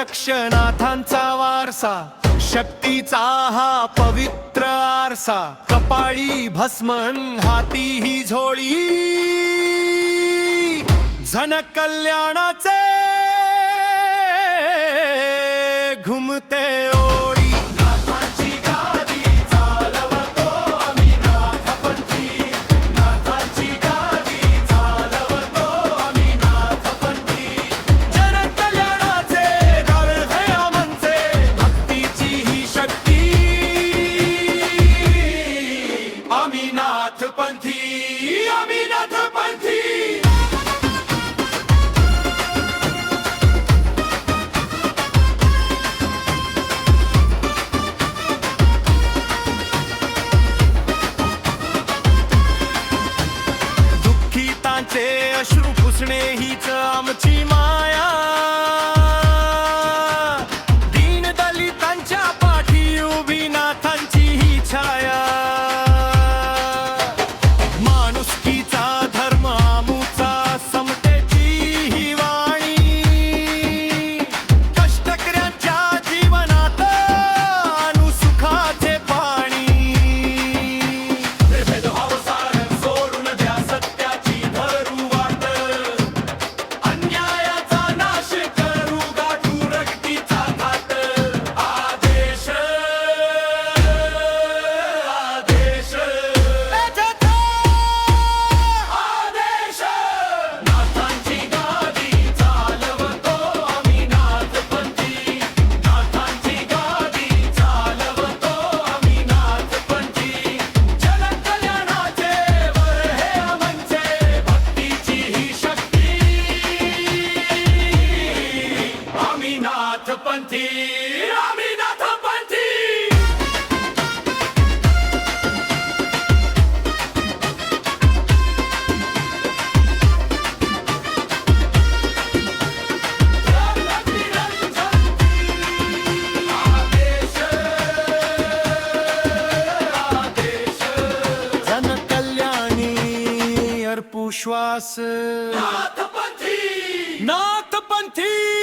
गोरक्षनाथांचा वारसा, शक्तीचा हा पवित्र आरसा, कपाळी भस्मन हाती ही झोळी, जन कल्याणाचे घुमते ओळी. अश्रू पुसणे हीच आमची माया, दीन दलितांच्या पाठी उभी नाथांची ही छाया. माणुसकीचा धर्म आमुचा, समतेची ही वाणी, कष्टकऱ्यांच्या जीवनात आणू सुखाचे पाणी. भेदभाव सारं सोडून द्या, सत्याची धरू वाट, अन्यायाचा नाश करू, गाठू रक्तीचा घाट. आदेश आदेश आदेश, नाथांची गादी चालवतो आम्ही नाथपंथी, नाथांची गादी चालवतो आम्ही नाथपंथी. जनकल्याणाचे वर हे आमचे, भक्तीची ही शक्ती, आम्ही नाथपंथी, आम्ही नाथपंथी. जन कल्याणी अर्पू श्वास, नाथपंथी, नाथपंथी.